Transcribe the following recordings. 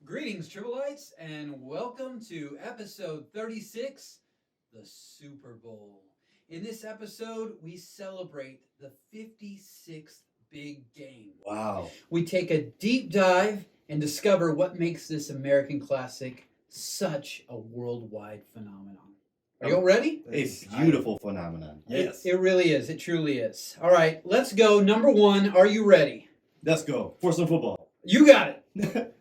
Greetings, Tribalites, and welcome to episode 36, the Super Bowl. In this episode, we celebrate the 56th big game. Wow. We take a deep dive and discover what makes this American classic such a worldwide phenomenon. Are you all ready? It's a beautiful phenomenon. Yes. It really is. It truly is. All right, let's go. Number one, are you ready? Let's go for some football. You got it.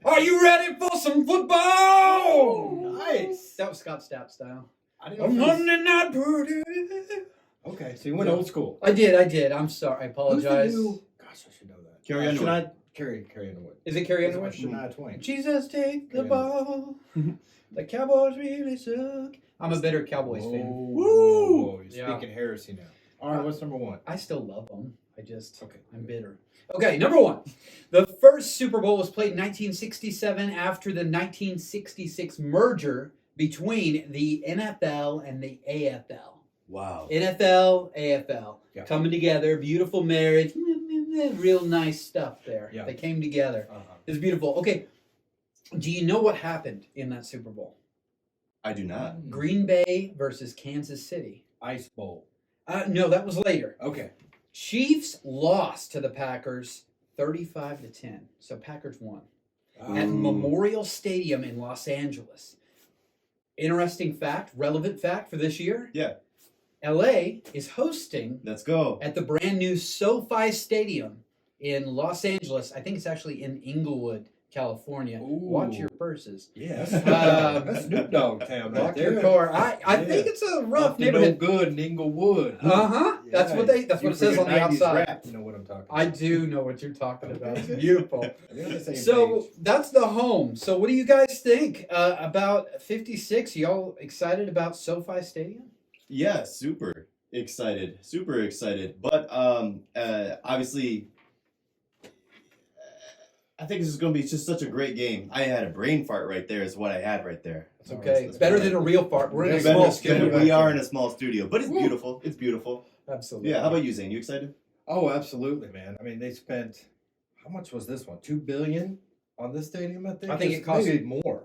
Are you ready for some football? Oh, nice. That was Scott Stapp style. I didn't On know if it Monday Night Party. was... Okay, so you went old school. I did. I'm sorry. I apologize. Gosh, I should know that. Carrie Underwood. Carrie Underwood. Is it Carrie Underwood? Shania Twain. Jesus, take the Carrie ball. The Cowboys really suck. I'm a bitter Cowboys fan. Woo! You're Yeah. speaking heresy now. All right, what's number one? I still love them. Okay. I'm bitter. Okay, number one. The first Super Bowl was played in 1967 after the 1966 merger between the NFL and the AFL. Wow. NFL, AFL. Yeah. Coming together, beautiful marriage, real nice stuff there. Yeah. They came together. Uh-huh. It was beautiful. Okay, do you know what happened in that Super Bowl? I do not. Green Bay versus Kansas City. Ice Bowl. No, that was later. Okay. Chiefs lost to the Packers 35-10. So Packers won. At Memorial Stadium in Los Angeles. Interesting fact, relevant fact for this year. Yeah. LA is hosting Let's go. at the brand new SoFi Stadium in Los Angeles. I think it's actually in Inglewood, California. Watch your purses. Yeah, that's Snoop Dogg town right Lock your there. car. I think it's a rough No neighborhood. good in Inglewood. Uh-huh. That's what it says on the outside. Rap, you know what I'm talking about. I do know what you're talking about. It's beautiful. We're on the same So page. that's the home. So what do you guys think about 56? Y'all excited about SoFi Stadium? Yeah, super excited. Super excited. But obviously, I think this is going to be just such a great game. I had a brain fart right there is what I had right there. It's okay. That's Better right. than a real fart. We're in a Better- small better- studio. We are in a small studio, but it's beautiful. It's beautiful. Absolutely. Yeah, how about you, Zane? You excited? Oh, absolutely, man. I mean, they spent, how much was this one? $2 billion on this stadium, I think? I think Just it cost- maybe more.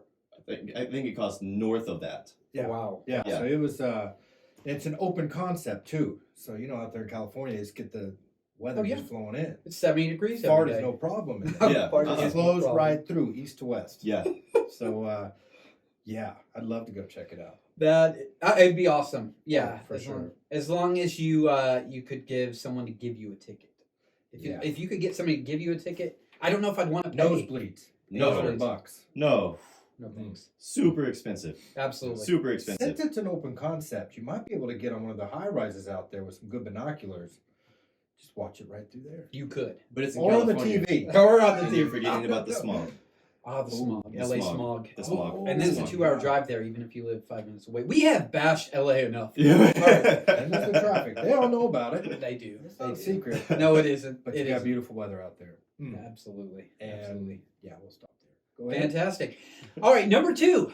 I think it costs north of that. Yeah. Wow. Yeah, Yeah. so it was, it's an open concept too. So, out there in California, just get the weather Oh, yeah. just flowing in. It's 70 degrees Fart every is day. no problem in there. Yeah. Fart Uh-uh. is It flows no problem. right through, east to west. Yeah. So, yeah, I'd love to go check it out. That it'd be awesome. Yeah, Oh, for sure. As long as you could give someone to give you a ticket. If you could get somebody to give you a ticket, I don't know if I'd want to pay. Nosebleeds. No. $800. No. No thanks. Super expensive. Absolutely. Super expensive. Since it's an open concept, you might be able to get on one of the high rises out there with some good binoculars. Just watch it right through there. You could. But it's in Or on the California. TV. Or on the And you're TV. forgetting about the smog. Ah, the smog. The LA smog. smog. The smog. And then it's a Smog. 2-hour drive there, even if you live 5 minutes away. We have bashed LA enough. And there's the traffic. They all know about it. They do. It's They not a do. secret. No, it isn't. But It you got isn't. beautiful weather out there. Absolutely. And Absolutely. yeah, we'll stop there. Go ahead. Fantastic. All right, number 2.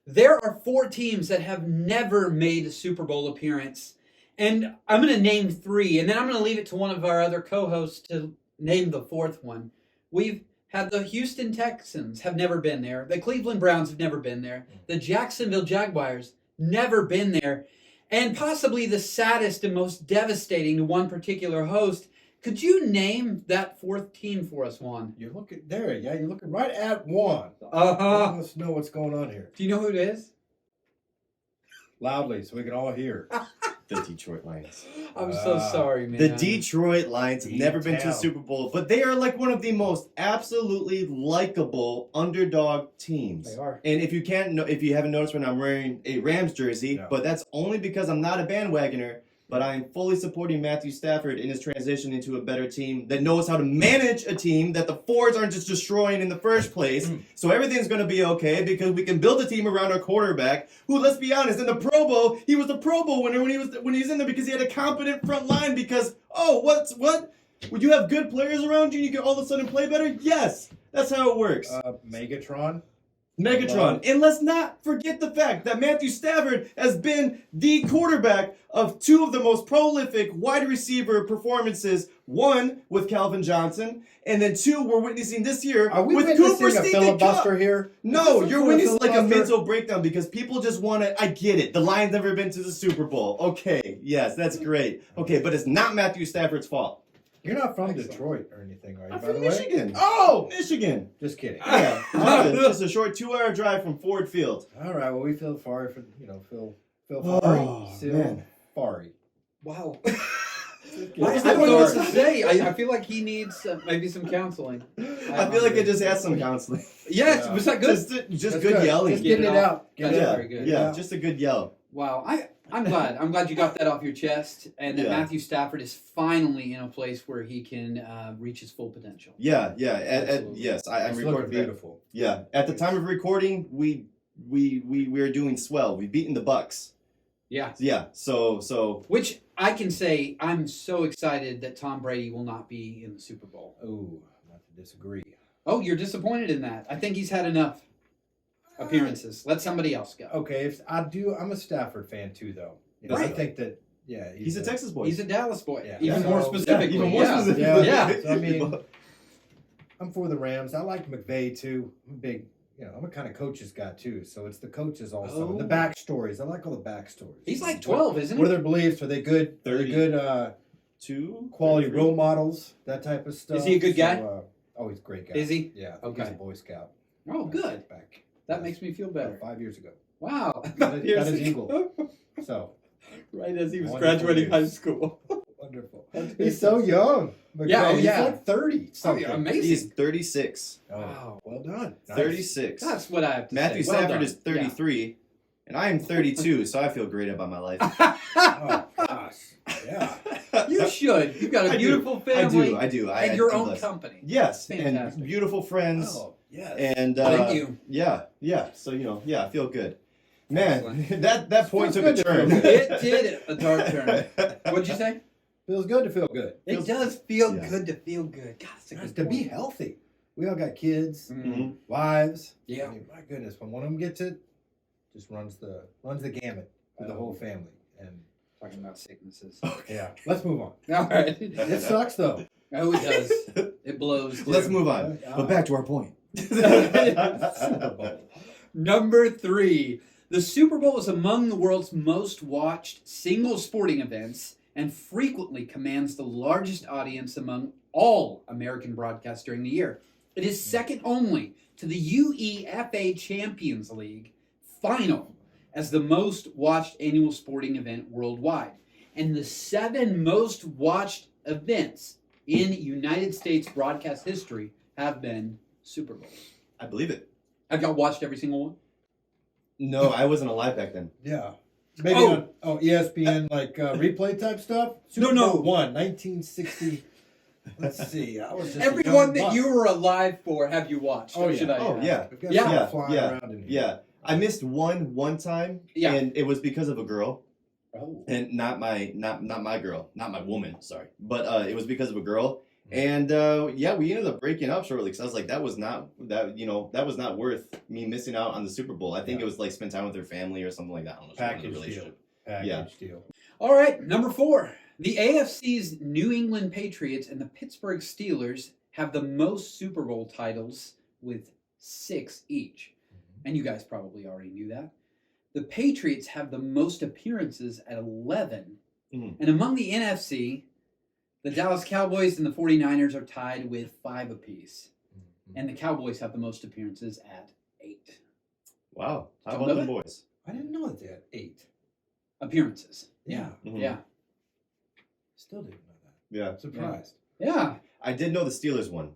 There are 4 teams that have never made a Super Bowl appearance. And I'm going to name 3, and then I'm going to leave it to one of our other co-hosts to name the 4th one. We've had the Houston Texans have never been there. The Cleveland Browns have never been there. The Jacksonville Jaguars never been there. And possibly the saddest and most devastating to one particular host. Could you name that 4th team for us, Juan? You're looking there, yeah. You're looking right at one. Uh-huh. Let's know what's going on here Do you know who it is? loudly, so we can all hear. The Detroit Lions. I'm so sorry, man. The Detroit Lions have never been to the D-town. Super Bowl, but they are like one of the most absolutely likable underdog teams. They are. And if you haven't noticed when I'm wearing a Rams jersey, No. but that's only because I'm not a bandwagoner, but I am fully supporting Matthew Stafford in his transition into a better team that knows how to manage a team that the Fords aren't just destroying in the first place. So everything's going to be okay because we can build a team around our quarterback who, let's be honest, in the Pro Bowl, he was the Pro Bowl winner when he was in there because he had a competent front line because, what? Would you have good players around you and you can all of a sudden play better? Yes. That's how it works. Megatron. Megatron. And let's not forget the fact that Matthew Stafford has been the quarterback of two of the most prolific wide receiver performances. One with Calvin Johnson, and then two we're witnessing this year Are we with witnessing Cooper a Stephen filibuster Cup. here? No, Is this you're some witnessing sort of like a filibuster? mental breakdown because people just want to. I get it. The Lions never been to the Super Bowl. Okay, yes, that's great. Okay, but it's not Matthew Stafford's fault. You're not from Excellent. Detroit or anything, are you? I'm by from the way? Michigan. Oh, Michigan. just kidding. Yeah, just a short 2-hour drive from Ford Field. All right. Well, we feel sorry for Phil Oh, Farry. man. Farry. Wow. What I was don't the know what word? to say. I feel like he needs maybe some counseling. I feel like I just had some counseling. Yes, Yeah. was that good? Just That's good yelling. Just Get getting it it off. out. Get That's it yeah, out. very good. yeah, Yeah. just a good yell. Wow, I'm glad. I'm glad you got that off your chest, and that Yeah. Matthew Stafford is finally in a place where he can reach his full potential. Yeah. Absolutely. Yes, I'm It's looking recording. beautiful. Yeah, at the time of recording, we are doing swell. We've beaten the Bucks. Yeah. Yeah, so Which I can say, I'm so excited that Tom Brady will not be in the Super Bowl. Ooh, not to disagree. Oh, you're disappointed in that. I think he's had enough appearances. Let somebody else go. Okay, I'm a Stafford fan too, though. You know, I Right. think that. Yeah, he's a Texas boy. He's a Dallas boy. Yeah. Even Yeah. more Yeah, specifically. even more yeah. specifically. Yeah. So, I mean, I'm for the Rams. I like McVay too. I'm a big, I'm a kind of coaches guy too. So it's the coaches also. Oh. The backstories. I like all the backstories. He's like 12, isn't What are he? their beliefs? Are they good? Are 30. they good? 2 Quality 33. role models, that type of stuff. Is he a good guy? Oh, he's a great guy. Is he? Yeah. I think He's Okay. a Boy Scout. Oh, good. Back. That makes me feel better. 5 years ago. Wow. Got his eagle. So Right as he was Wonderful graduating high news. school. wonderful. That's He's so young. McVay. Yeah, oh, He's yeah. like 30. Oh, Something. yeah, amazing. He's 36. Oh, Wow. well done. Nice. 36. That's what I have to Matthew say. Well Stafford done. is 33, and I am 32, so I feel great about my life. Oh gosh. Yeah. Yeah. You should. You've got I a do. beautiful family. I do. And your I'm own blessed. company. Yes, Fantastic. and beautiful friends. Oh, yes. And Thank you. Yeah. So I feel good. Man, Excellent. that point Feels took a good to turn. feel It did a dark turn. What'd you say? Feels good to feel good. It does feel Yeah. good to feel good. God, it's a Nice good to be point. healthy. We all got kids, Mhm. wives. Yeah. I mean, my goodness, when one of them gets it, just runs the gamut with the whole family. And Talking about sicknesses. yeah, let's move on. All right. It sucks though. Oh, it does. It blows. too. Let's move on. But back to our point. Super Bowl. Number 3. The Super Bowl is among the world's most watched single sporting events and frequently commands the largest audience among all American broadcasts during the year. It is second only to the UEFA Champions League final as the most watched annual sporting event worldwide. And the 7 most watched events in United States broadcast history have been Super Bowls. I believe it. Have y'all watched every single one? No, I wasn't alive back then. Yeah. Maybe Oh. on ESPN like replay type stuff. No. Bowl 1, 1960. Let's see. I was just a Every young one that buck. you were alive for, have you watched? Oh, Or yeah. should I Oh, ask? yeah. We've got Yeah. stuff flying Yeah. around in here. Yeah. I missed one time, Yeah. and it was because of a girl, Oh. and not my girl, not my woman. Sorry, but it was because of a girl, and we ended up breaking up shortly because I was like, that was not worth me missing out on the Super Bowl. I think Yeah. it was like spend time with her family or something like that. I don't know. Package deal. All right, number 4. The AFC's New England Patriots and the Pittsburgh Steelers have the most Super Bowl titles with 6 each. And you guys probably already knew that. The Patriots have the most appearances at 11. Mhm. And among the NFC, the Dallas Cowboys and the 49ers are tied with 5 apiece. And the Cowboys have the most appearances at 8 Wow, how Some about of them it? boys? I didn't know that they had 8. appearances. Yeah. Mhm. Yeah. Still didn't know that. Yeah. Surprised. Yeah. I did know the Steelers one.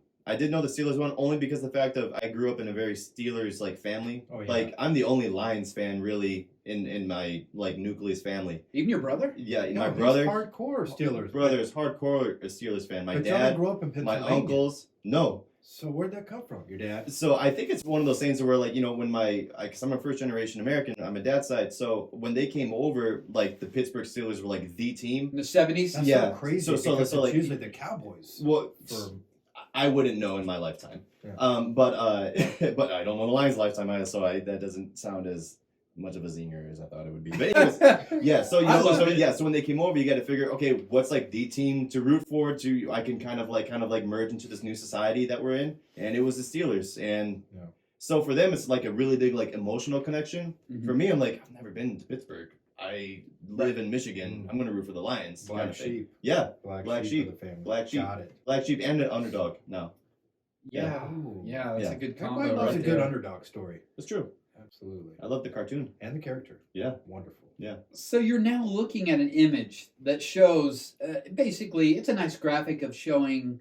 Only because the fact of I grew up in a very Steelers like family. Oh, yeah. Like I'm the only Lions fan really in my like nucleus family. Even your brother? Yeah, No, my he's brother. hardcore Steelers. Brother's hardcore a Steelers fan. My But y'all dad, grew up in my Pennsylvania. uncles. No. So where'd that come from? Your dad? So I think it's one of those things where like when because I'm a first generation American on my dad's side. So when they came over, like the Pittsburgh Steelers were like the team. In the 70s? That's Yeah. so crazy. So because like it's usually the Cowboys. Well, For I wouldn't know in my lifetime. Yeah. But I don't know the Lions' lifetime either, so that doesn't sound as much of a zinger as I thought it would be. But anyways, yeah. So so when they came over, you got to figure, okay, what's like the team to root for? I can kind of like merge into this new society that we're in, and it was the Steelers, and so for them, it's like a really big like emotional connection. Mm-hmm. For me, I'm like, I've never been to Pittsburgh. I live in Michigan. I'm gonna root for the Lions. Black kind of sheep. Yeah, Black sheep of the family. Black sheep. Got it. Black sheep and an underdog. No, Yeah, Ooh. that's a good combo. Everybody loves right a good there. underdog story. it's true. Absolutely. I love the cartoon. And the character. Yeah. Wonderful. Yeah. So you're now looking at an image that shows, basically, it's a nice graphic of showing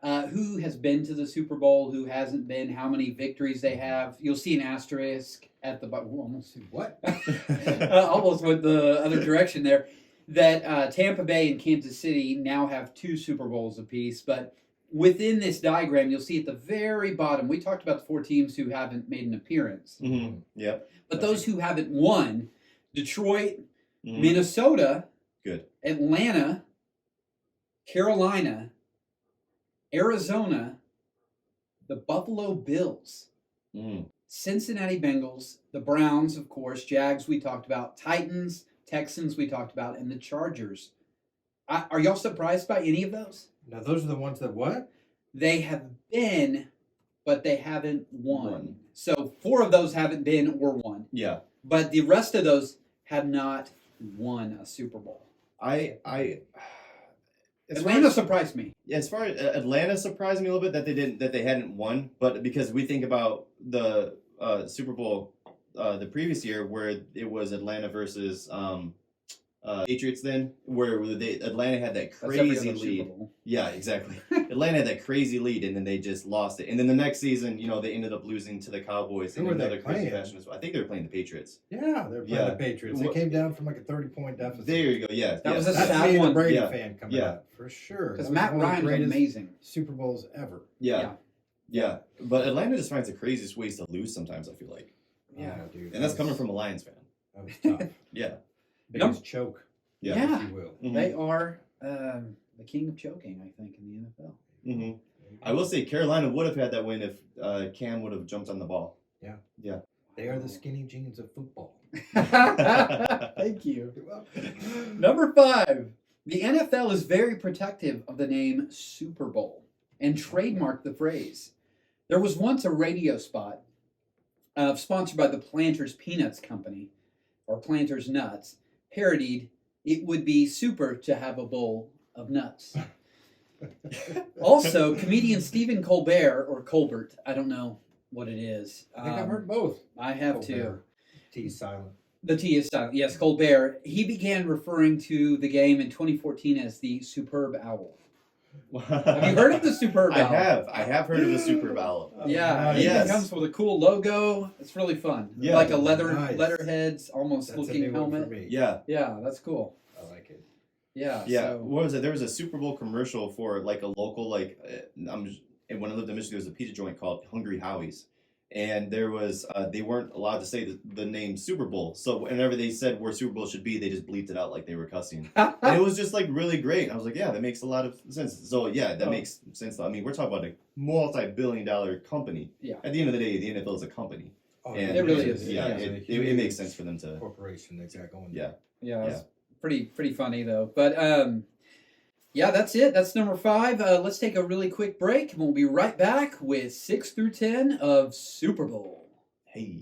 who has been to the Super Bowl, who hasn't been, how many victories they have. You'll see an asterisk at the bottom. Almost What? almost went the other direction there. That Tampa Bay and Kansas City now have 2 Super Bowls apiece, but within this diagram, you'll see at the very bottom, we talked about the 4 teams who haven't made an appearance. Mm-hmm. Yep. But those who haven't won, Detroit, Mhm. Minnesota, Good. Atlanta, Carolina, Arizona, the Buffalo Bills, Mm. Cincinnati Bengals, the Browns, of course, Jags we talked about, Titans, Texans we talked about, and the Chargers. Are y'all surprised by any of those? Now, those are the ones that what? They have been, but they haven't won. Won. So 4 of those haven't been or won. Yeah. But the rest of those have not won a Super Bowl. Atlanta surprised me. As far as Atlanta surprised me a little bit that they hadn't won, but because we think about the Super Bowl the previous year where it was Atlanta versus Patriots, then where Atlanta had that That's every crazy other Super lead. Bowl. Yeah, exactly. Atlanta had that crazy lead, and then they just lost it. And then the next season, they ended up losing to the Cowboys Who in were they another crazy playing? fashion as well. I think they were playing the Patriots. Yeah, they're playing the Patriots. They What- came down from like a 30-point deficit. There you go. Yeah, That was a That's sad me, the one. Brady Yeah. fan coming Yeah. up for sure. Because That was Matt one of the Ryan was greatest amazing. Super Bowls ever. Yeah. But Atlanta just finds the craziest ways to lose sometimes, I feel like. Yeah. Oh, dude, And that's coming from a Lions fan. That was tough. Yeah. Biggest choke, Yeah. if you will. Mhm. They are the king of choking, I think, in the NFL. hmm I will say Carolina would have had that win if Cam would have jumped on the ball. They are the skinny jeans of football. Thank you. Number 5. The NFL is very protective of the name Super Bowl and trademarked the phrase. There was once a radio spot sponsored by the Planters Peanuts Company, or Planters Nuts, parodied, "It would be super to have a bowl of nuts." Also, comedian Stephen Colbert, or Colbert, I don't know what it is. I think I've heard both. I have too. Colbert. T is silent. The T is silent. Yes, Colbert. He began referring to the game in 2014 as the Superb Owl. Have you heard of the Superb Owl? I have heard of the Super Bowl. Yeah, Yes. it comes with a cool logo. It's really fun. Yeah. Like a Nice. letterheads, almost That's a looking new one helmet. for me. Yeah. Yeah, that's cool. I like it. Yeah. Yeah. So, What was it? There was a Super Bowl commercial for like a local and when I lived in Michigan, there was a pizza joint called Hungry Howie's, and there was they weren't allowed to say the name Super Bowl, so whenever they said where Super Bowl should be, they just bleeped it out like they were cussing, and it was just like really great. I was like, yeah, that makes a lot of sense. So yeah, that makes sense. I mean, we're talking about a multi-billion-dollar company. Yeah. At the end of the day, the NFL is a company. Oh, And It really is. Yeah, It's a it makes huge sense for them to. corporation they've got going. Yeah. yeah, it's pretty funny though. But yeah, that's it. That's number 5. Let's take a really quick break, and we'll be right back with 6 through 10 of Super Bowl. Hey.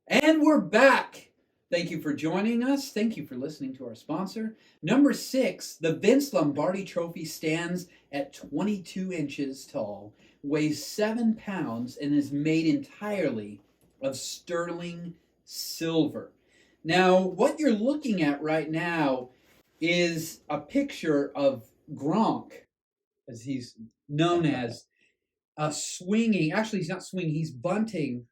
And we're back. Thank you for joining us. Thank you for listening to our sponsor. Number 6, the Vince Lombardi Trophy stands at 22 inches tall, weighs 7 pounds, and is made entirely of sterling silver. Now, what you're looking at right now is a picture of Gronk, as he's known as, swinging. Actually, he's not swinging. He's bunting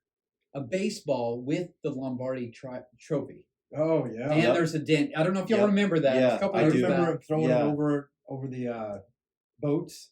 a baseball with the Lombardi Trophy. Oh yeah. And there's a dent. I don't know if y'all Yep. remember that. Yeah, a couple I years remember back. him throwing Yeah. it over the boats,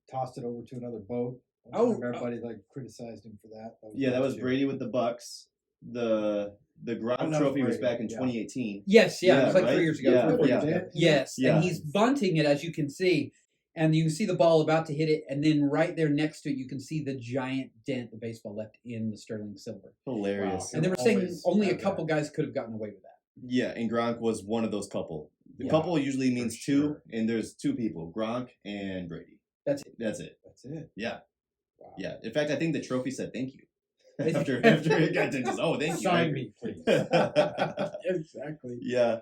tossed it over to another boat. Oh, Everybody criticized him for that. Yeah, that was last year. Brady with the Bucks. The Gronk that was Trophy was Brady, back in yeah. 2018. Yes, yeah, it Yeah, was like right? 3 years ago. Yeah, 3 or 4 yeah. years ago. Yeah. Yes, Yeah. and he's bunting it, as you can see. and you can see the ball about to hit it, and then right there next to it, you can see the giant dent the baseball left in the sterling silver. Hilarious. And they were saying only a couple guys could have gotten away with that. Yeah, and Gronk was one of those couple. The Yeah, couple usually means two, sure. and there's two people, Gronk and Brady. That's it. That's it. That's it. Yeah. Wow. Yeah. In fact, I think the trophy said thank you. They- after it got done. Oh, thank you. Sign me, please. Exactly. Yeah.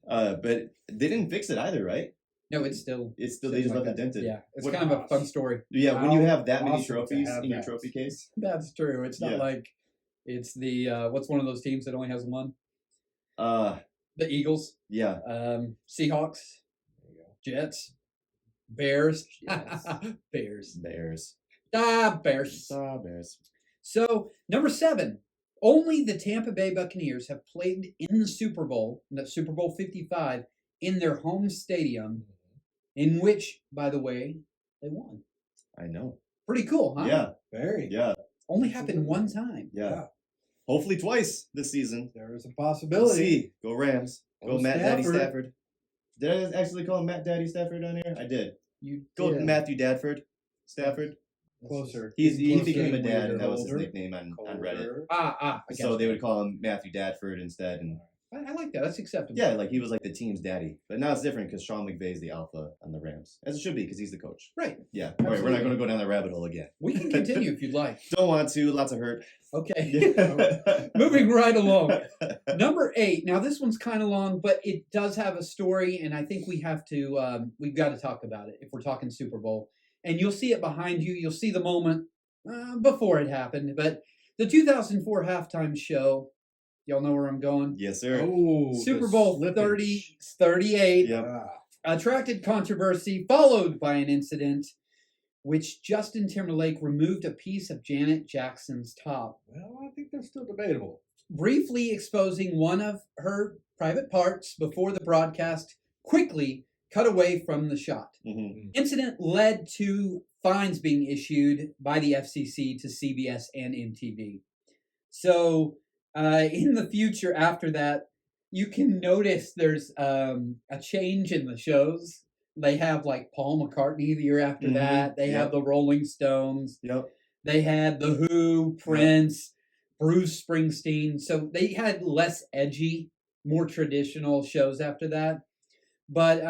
But they didn't fix it either, right? No, it's still. They just left it dented. Yeah, it's What- kind of a fun story. Yeah, when you have that many Awesome to trophies have in your that. trophy case. That's true. It's not Yeah. like it's the what's one of those teams that only has one? Uh The Eagles, yeah. Seahawks, There you go. Jets, Bears, Jets. Bears, Bears. Bears. Bears. So number 7, only the Tampa Bay Buccaneers have played in the Super Bowl 55, in their home stadium, in which, by the way, they won. I know. Pretty cool, huh? Yeah. Very. Yeah. Only happened one time. Yeah. Hopefully twice this season. There is a We'll possibility. see. Go Rams. Go Go Matt Daddy Stafford. Stafford. Did I actually call him Matt Daddy Stafford on here? I did. You Go did. Matthew Dadford. Stafford. Closer. He Closer became a when dad, you're and that was his older, nickname on Reddit. colder. I So got they you. would call him Matthew Dadford instead, and I like that. That's acceptable. yeah, like he was like the team's daddy. But now it's different because Sean McVay's the alpha on the Rams, as it should be because he's the coach. Right. Yeah. All right, we're not Absolutely. going to go down that rabbit hole again. We can continue if you'd like. Don't want to. Lots of hurt. Okay. Moving right along. Number 8. Now this one's kind of long, but it does have a story, and I think we have to. We've got to talk about it if we're talking Super Bowl. And you'll see it behind you. You'll see the moment before it happened. But the 2004 halftime show. Y'all know where I'm going. Yes, sir. Oh, Super the Bowl slippage. 38 Yep. Ah, attracted controversy, followed by an incident which Justin Timberlake removed a piece of Janet Jackson's top, well, I think that's still debatable. briefly exposing one of her private parts before the broadcast quickly cut away from the shot. Mhm. Incident led to fines being issued by the FCC to CBS and MTV. So in the future after that, you can notice there's a change in the shows. They have like Paul McCartney the year after Mhm. that. They have Yep. the Rolling Stones. Yep. They had The Who, Prince, Bruce Springsteen. So they had less edgy, more traditional shows after that. But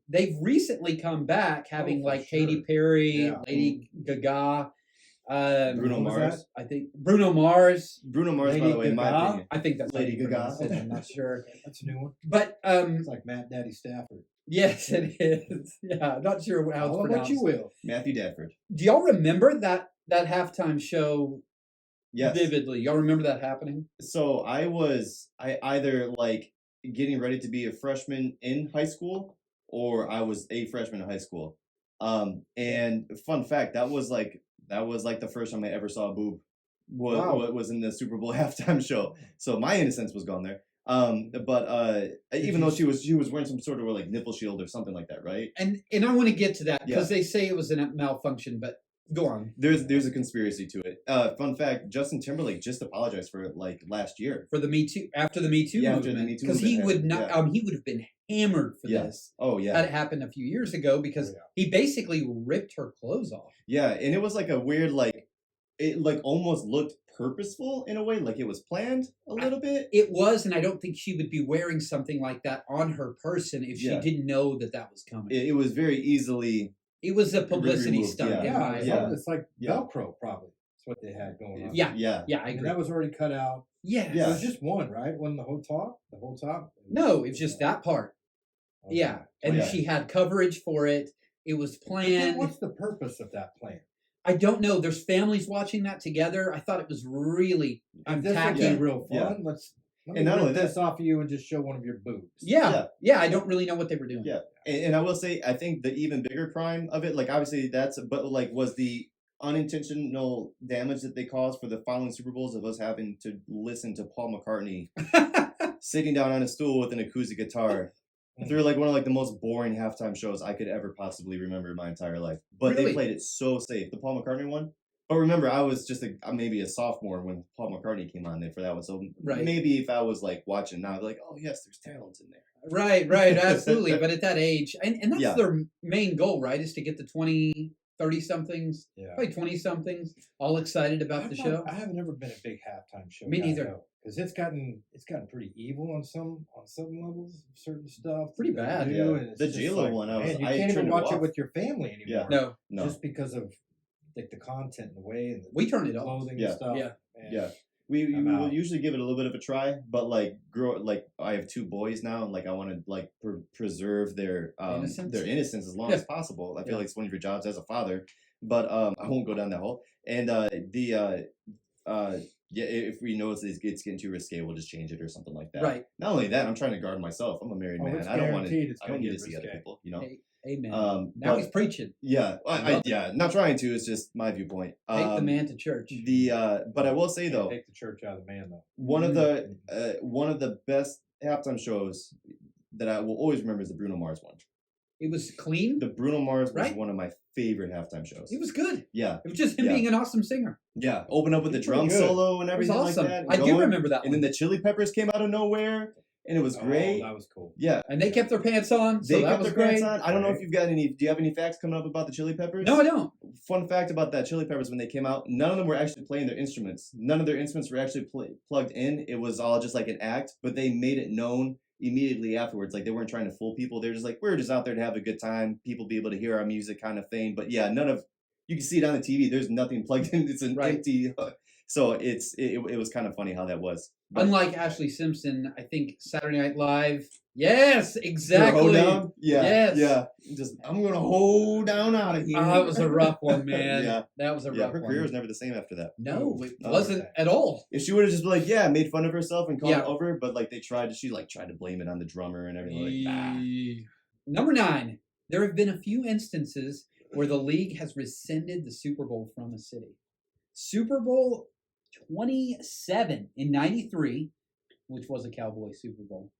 they've recently come back having for like Katy sure. Perry, Yeah. Lady Gaga. Bruno What was Mars. I think Bruno Mars. Bruno Mars, by Lady the way, in my Gaga? opinion. I think that's Lady how you Gaga. pronounce it, I'm not sure. That's a new one. But It's like Matt Daddy Stafford. yes, it is. Yeah, I'm not sure how it's Call it what pronounced. you will. Matthew Dadford. Do y'all remember that halftime show Yes. vividly? Y'all remember that happening? So I either like getting ready to be a freshman in high school, or I was a freshman in high school. And fun fact, that was like the first time I ever saw a boob. Wow. Was in the Super Bowl halftime show. So my innocence was gone there. But even though she was wearing some sort of like nipple shield or something like that, right? And I want to get to that because they say it was a malfunction, but go on. There's a conspiracy to it. Fun fact: Justin Timberlake just apologized for it like last year. For the Me Too, after the Me Too Yeah, after movement, the Me Too because he movement, would not. yeah. He would have been hammered for Yeah. this. Oh yeah. That happened a few years ago because Oh, he basically ripped her clothes off. Yeah, and it was like a weird like it like almost looked purposeful in a way, like it was planned a little bit. It was, and I don't think she would be wearing something like that on her person if she Yeah. didn't know that was coming. It was very easily It was a publicity removed, stunt. yeah. in Yeah, my it's, opinion. it's like Yeah. Velcro, probably. That's what they had going on. Yeah. yeah. Yeah, I And agree. that was already cut out. Yes. Yeah. It was just one, right? Wasn't the whole top? The whole top? No, it's just that part. Okay. Yeah, and yeah. she had coverage for it. It was But then planned. what's the purpose of that plan? I don't know. There's families watching that together. I thought it was really This would tacky. be real fun. Yeah. Let me And not rip only that- this off of you and just show one of your boobs. Yeah, yeah. I don't really know what they were doing. Yeah. And I will say, I think the even bigger crime of it, like obviously but like was the unintentional damage that they caused for the following Super Bowls of us having to listen to Paul McCartney sitting down on a stool with an acoustic guitar through like one of like the most boring halftime shows I could ever possibly remember in my entire life. But Really? they played it so safe, the Paul McCartney one. But remember, I was just maybe a sophomore when Paul McCartney came on there for that one. So Right. maybe if I was like watching now, I'd be like, oh yes, there's talent in there. Right, absolutely. But at that age, and that's Yeah. their main goal, right? Is to get the 20, 30 somethings, Yeah. probably 20 somethings, all excited about the show. I haven't ever been a big halftime show. Me neither. Because it's gotten pretty evil on some levels, certain stuff. Pretty that they bad. do, Yeah. and it's The just J-Lo like, one, man, you I can't even turned it watch it off. with your family anymore. No. No. Just because of like the content and the way and the We turned it off. clothing Yeah. and stuff. Yeah. And Yeah. We I'm will out. usually give it a little bit of a try, but I have 2 boys now, and I want to preserve their innocence as long as possible. I feel Yeah. like it's one of your jobs as a father, but I won't go down that hole. And if we notice it's getting too risque, we'll just change it or something like that. Right. Not only that, I'm trying to guard myself. I'm a married man. It's I don't want to. guaranteed it's I don't gonna need to get see other risque. people. You know. Hey, amen. Now but- he's preaching. Yeah, Love yeah. Not trying to. It's just my viewpoint. Take the man to church. But I will say Can't though, take the church out of the man though. one of the best halftime shows that I will always remember is the Bruno Mars one. It was clean. The Bruno Mars was Right. one of my favorite halftime shows. It was good. Yeah, It was just him Yeah. being an awesome singer. yeah. Open up with the It's pretty drum good. solo and It was everything awesome. like that. I do going. remember that And one. then the Chili Peppers came out of nowhere, and it was great. Oh, that was cool. Yeah, And they kept their pants on, so they that kept was their great. pants on. I don't know if Right. you've got any. Do you have any facts coming up about the Chili Peppers? No, I don't. Fun fact about that Chili Peppers, when they came out, none of them were actually playing their instruments. None of their instruments were actually plugged in. It was all just like an act, but they made it known immediately afterwards. Like, they weren't trying to fool people. They're just like, we're just out there to have a good time. People be able to hear our music kind of thing. But yeah, you can see it on the TV. There's nothing plugged in. It's an Right. empty. So it was kind of funny how that was. But Unlike Ashley Simpson, I think Saturday Night Live. Yes, her exactly. hoedown, yeah, Yes. yeah. Just, I'm going to hold down out of here. That was a rough one, man. Yeah. That was a Yeah, rough her one. career was never the same after that. No, it No. wasn't at all. If she would have just been made fun of herself and called Yeah. it over, but she tried to blame it on the drummer and everything. Like, nah. Number 9. There have been a few instances where the league has rescinded the Super Bowl from a city. Super Bowl 27 in 93, which was a Cowboy Super Bowl,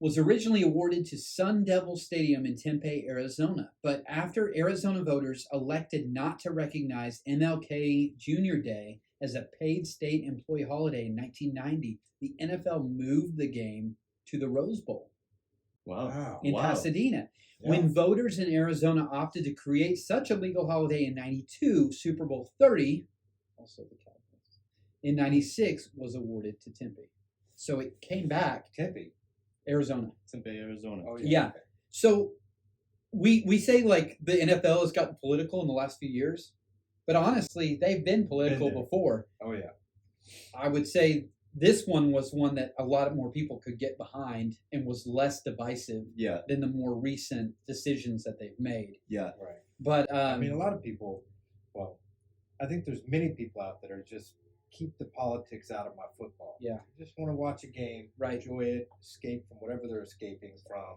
was originally awarded to Sun Devil Stadium in Tempe, Arizona. But after Arizona voters elected not to recognize MLK Jr. Day as a paid state employee holiday in 1990, the NFL moved the game to the Rose Bowl Wow. in Wow. Pasadena. Yeah. When voters in Arizona opted to create such a legal holiday in 92, Super Bowl 30, also the Cowboys, in 96 was awarded to Tempe. So it came back, Tempe. Arizona. Tempe, Arizona. Oh Yeah. So we say like the NFL has gotten political in the last few years, but honestly, they've been political there. before. Oh yeah. I would say this one was one that a lot more people could get behind and was less divisive Yeah, than the more recent decisions that they've made. yeah. Right. But I mean, a lot of people. Well, I think there's many people out that are just keep the politics out of my football. Yeah. Just want to watch a game, Right. enjoy it, escape from whatever they're escaping from.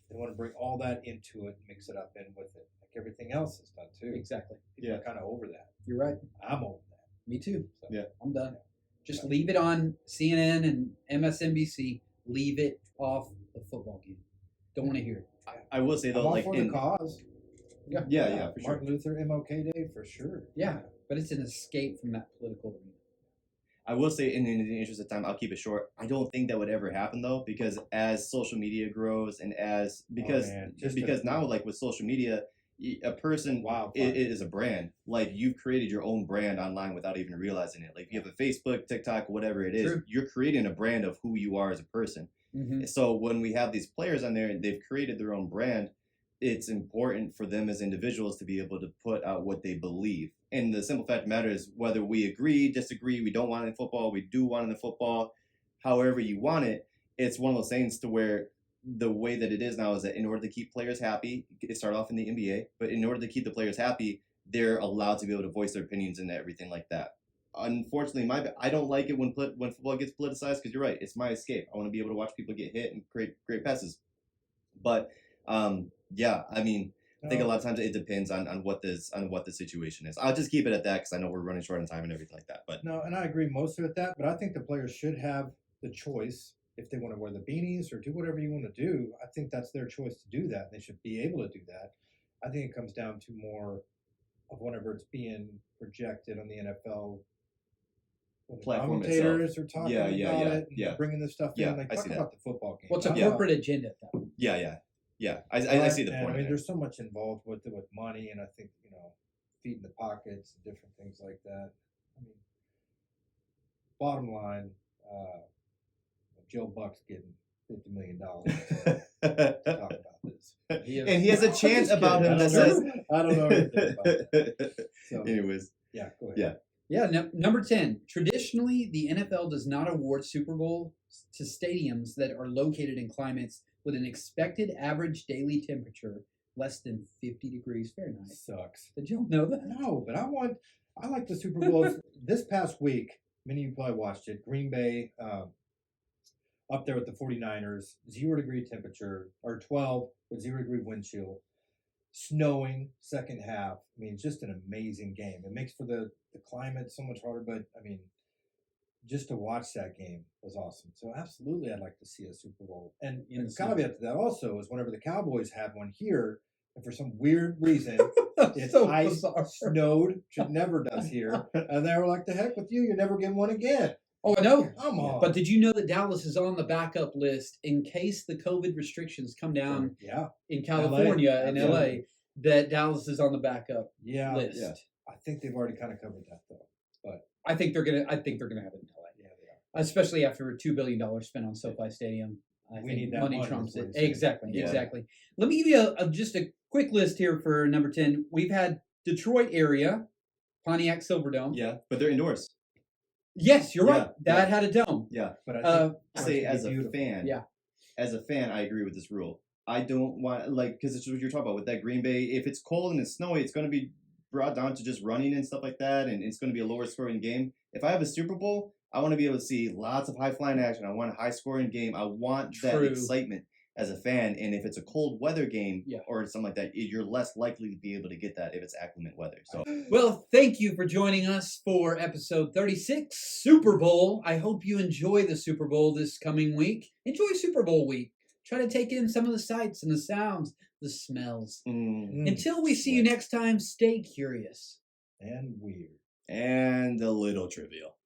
They want to bring all that into it, mix it up in with it, like everything else is done too. exactly, People are kind of over that. you're right. I'm over that. Me too. So, Yeah. I'm done. Just leave it on CNN and MSNBC. Leave it off the football game. Don't want to hear it. I will say I'm though, all like for in the cause. yeah, for sure. Martin Luther, MLK Day, for sure. Yeah, but it's an escape from that political arena. I will say, in the interest of time, I'll keep it short. I don't think that would ever happen though, because as social media grows and because now, like with social media, a person is a brand. Like, you've created your own brand online without even realizing it. Like, if you have a Facebook, TikTok, whatever it is, True. you're creating a brand of who you are as a person. Mm-hmm. So when we have these players on there and they've created their own brand, it's important for them as individuals to be able to put out what they believe. And the simple fact of the matter is, whether we agree, disagree, we don't want it in football, we do want it in football, however you want it, it's one of those things to where the way that it is now is that in order to keep players happy, it started off in the NBA, but in order to keep the players happy, they're allowed to be able to voice their opinions and everything like that. Unfortunately, I don't like it when football gets politicized, because you're right, it's my escape. I want to be able to watch people get hit and create great passes. But yeah, I mean, I think a lot of times it depends on what the situation is. I'll just keep it at that because I know we're running short on time and everything like that. But No, and I agree mostly with that, but I think the players should have the choice if they want to wear the beanies or do whatever you want to do. I think that's their choice to do that. They should be able to do that. I think it comes down to more of whenever it's being projected on the NFL Well, the platform commentators itself. are talking Yeah, about yeah, it and yeah. bringing this stuff Yeah, in. Like, I talk see that. about the football game. What's a not- corporate agenda, though? Yeah. I see the and, point. I mean, there. there's so much involved with it, with money, and I think feeding the pockets and different things like that. I mean, bottom line, Joe Buck's getting $50 million to talk about this. And he has a chant about him that says, I don't know anything about that. So, anyways, yeah, go ahead. Yeah. Yeah, number 10. Traditionally, the NFL does not award Super Bowl to stadiums that are located in climates with an expected average daily temperature less than 50 degrees Fahrenheit. Sucks. Did you know that? No, but I like the Super Bowl. This past week, many of you probably watched it. Green Bay, up there with the 49ers, 0-degree temperature, or 12 with 0-degree wind chill, snowing second half. I mean, just an amazing game. It makes for the climate so much harder, but I mean, just to watch that game was awesome. So absolutely, I'd like to see a Super Bowl. And the caveat to that also is whenever the Cowboys had one here, and for some weird reason, it's so ice, bizarre. snowed, which it never does here, and they were like, "The heck with you! You're never getting one again." Oh, I know. Come on. But did you know that Dallas is on the backup list in case the COVID restrictions come down in California and LA? That Dallas is on the backup list. Yeah. I think they've already kind of covered that though. But I think they're gonna have it in LA. Yeah, they are. Especially after a $2 billion spent on SoFi Stadium. I We think need that money money, trumps is what it. you're saying. Exactly, Yeah. exactly. Let me give you just a quick list here for number 10. We've had Detroit area, Pontiac Silverdome. yeah, but they're indoors. Yes, you're right. Yeah, That had a dome. Yeah. But I think Say it's as gonna a be fan, Yeah. as a fan, I agree with this rule. I don't want because it's what you're talking about with that Green Bay. If it's cold and it's snowy, it's going to be brought down to just running and stuff like that, and it's going to be a lower scoring game. If I have a Super Bowl, I want to be able to see lots of high flying action. I want a high scoring game. I want that True. excitement as a fan. And if it's a cold weather game Yeah. or something like that, you're less likely to be able to get that if it's acclimate weather. So Well, thank you for joining us for episode 36, Super Bowl. I hope you enjoy the Super Bowl this coming week. Enjoy Super Bowl week. Try to take in some of the sights and the sounds, the smells. Until we see you next time, stay curious. and weird. and a little trivial.